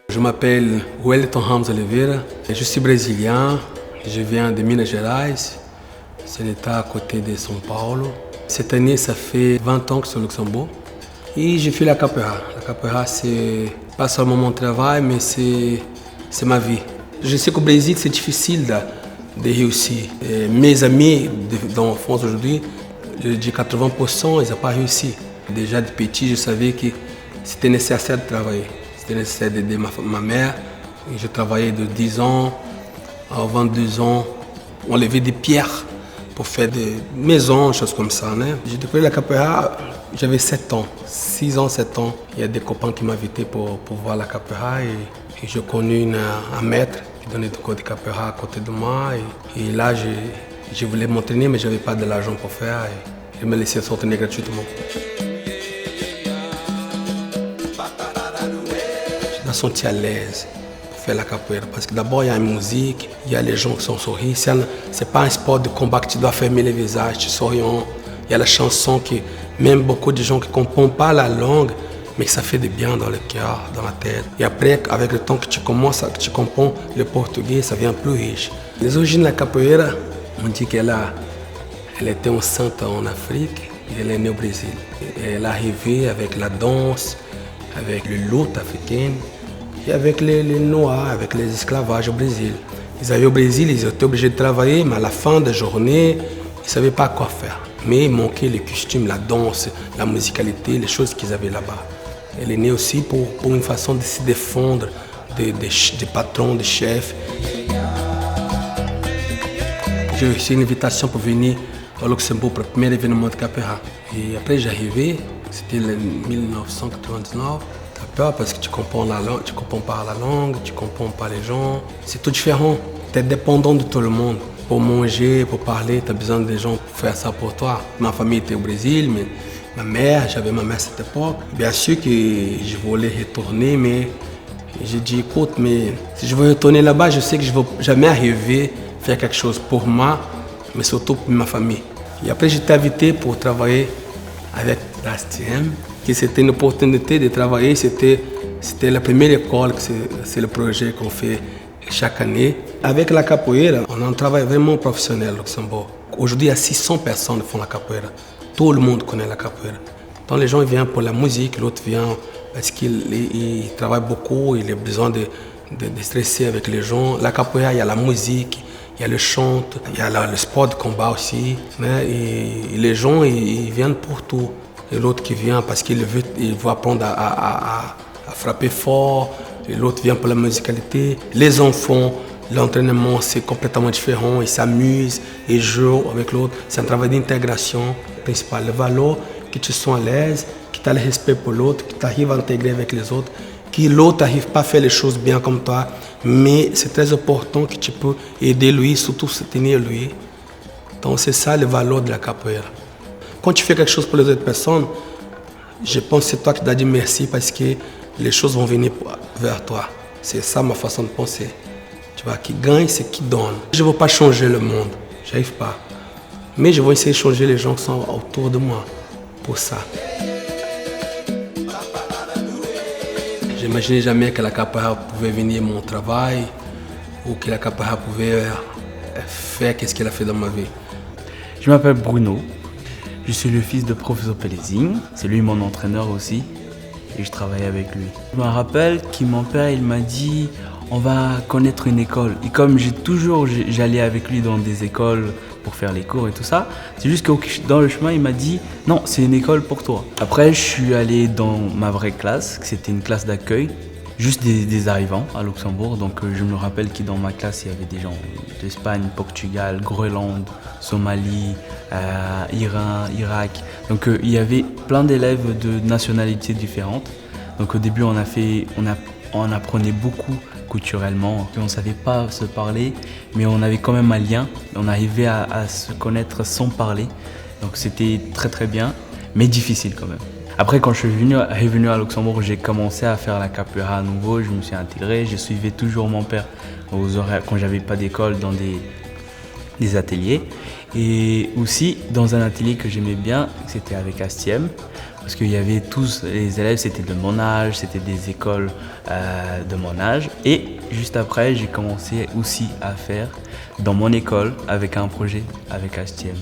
Je m'appelle Wellington Ramos Oliveira, je suis brésilien, je viens de Minas Gerais, c'est l'état à côté de São Paulo. Cette année, ça fait 20 ans que je suis au Luxembourg et je fais la capoeira. La capoeira, c'est pas seulement mon travail, mais c'est ma vie. Je sais qu'au Brésil, c'est difficile de réussir. Et mes amis d'enfance aujourd'hui, je dis 80%, ils n'ont pas réussi. Déjà de petit, je savais que c'était nécessaire de travailler. C'était nécessaire d'aider ma mère. Et je travaillais de 10 ans à 22 ans. On levait des pierres pour faire des maisons, choses comme ça. J'ai découvert la capoeira, j'avais 7 ans, 6 ans, 7 ans. Il y a des copains qui m'invitaient pour voir la capoeira et j'ai connu un maître qui donnait des cours de capoeira à côté de moi. Et là, je voulais m'entraîner, mais je n'avais pas de l'argent pour faire. Et je me laissais s'entraîner gratuitement. Je me sentais à l'aise pour faire la capoeira parce que d'abord il y a la musique, il y a les gens qui sont sourires. Ce n'est pas un sport de combat que tu dois fermer les visages, tu souris. Il y a la chanson qui, même beaucoup de gens qui ne comprennent pas la langue, mais que ça fait du bien dans le cœur, dans la tête. Et après, avec le temps que tu commences, que tu comprends le portugais, ça devient plus riche. Les origines de la capoeira, on dit qu'elle était enceinte en Afrique et elle est née au Brésil. Et elle est arrivée avec la danse, avec le lutte africaine et avec les Noirs, avec les esclavages au Brésil. Ils arrivaient au Brésil, ils étaient obligés de travailler, mais à la fin de la journée, ils ne savaient pas quoi faire. Mais il manquait les costumes, la danse, la musicalité, les choses qu'ils avaient là-bas. Elle est née aussi pour une façon de se défendre des patrons, des chefs. J'ai reçu une invitation pour venir au Luxembourg pour le premier événement de capoeira. Et après, j'arrivais, c'était en 1999. Tu as peur parce que tu comprends la langue, tu comprends pas la langue, tu comprends pas les gens. C'est tout différent. Tu es dépendant de tout le monde. Pour manger, pour parler, tu as besoin des gens pour faire ça pour toi. Ma famille était au Brésil, mais j'avais ma mère à cette époque. Bien sûr que je voulais retourner, mais j'ai dit, écoute, mais si je veux retourner là-bas, je sais que je ne vais jamais arriver à faire quelque chose pour moi, mais surtout pour ma famille. Et après, j'étais invité pour travailler avec l'ASTM, que c'était une opportunité de travailler. C'était la première école, c'est le projet qu'on fait chaque année. Avec la capoeira, on a un travail vraiment professionnel au Luxembourg. Aujourd'hui, il y a 600 personnes qui font la capoeira. Tout le monde connaît la capoeira. Donc les gens viennent pour la musique, l'autre vient parce qu'il travaille beaucoup, il a besoin de stresser avec les gens. La capoeira, il y a la musique, il y a le chant, il y a le sport de combat aussi. Et les gens, ils viennent pour tout. Et l'autre qui vient parce qu'il veut apprendre à frapper fort. Et l'autre vient pour la musicalité. Les enfants, l'entraînement, c'est complètement différent. Ils s'amusent, ils jouent avec l'autre. C'est un travail d'intégration principal. Le valeur, que tu sois à l'aise, que tu as le respect pour l'autre, que tu arrives à intégrer avec les autres, que l'autre n'arrive pas à faire les choses bien comme toi. Mais c'est très important que tu peux aider lui, surtout soutenir lui. Donc c'est ça le valeur de la capoeira. Quand tu fais quelque chose pour les autres personnes, je pense que c'est toi qui dois dire merci parce que les choses vont venir vers toi. C'est ça ma façon de penser. Tu vois, qui gagne, c'est qui donne. Je ne veux pas changer le monde, je n'arrive pas. Mais je vais essayer de changer les gens qui sont autour de moi pour ça. Je n'imaginais jamais que la capoeira pouvait venir mon travail ou que la capoeira pouvait faire ce qu'elle a fait dans ma vie. Je m'appelle Bruno. Je suis le fils de professeur Pelezing. C'est lui mon entraîneur aussi. Et je travaille avec lui. Je me rappelle que mon père il m'a dit on va connaître une école. Et comme j'allais avec lui dans des écoles pour faire les cours et tout ça, c'est juste que dans le chemin il m'a dit non, c'est une école pour toi. Après je suis allé dans ma vraie classe, c'était une classe d'accueil, juste des arrivants à Luxembourg. Donc je me rappelle que dans ma classe il y avait des gens d'Espagne, Portugal, Groenland, Somalie, Iran, Irak. Donc il y avait plein d'élèves de nationalités différentes. Donc au début on apprenait beaucoup culturellement. On ne savait pas se parler, mais on avait quand même un lien. On arrivait à se connaître sans parler. Donc c'était très très bien, mais difficile quand même. Après, quand je suis revenu à Luxembourg, j'ai commencé à faire la capoeira à nouveau. Je me suis intégré. Je suivais toujours mon père aux horaires quand j'avais pas d'école dans des ateliers. Et aussi dans un atelier que j'aimais bien, c'était avec Astiem. parce qu'il y avait tous les élèves, c'était de mon âge, c'était des écoles de mon âge. Et juste après, j'ai commencé aussi à faire dans mon école avec un projet avec HTM.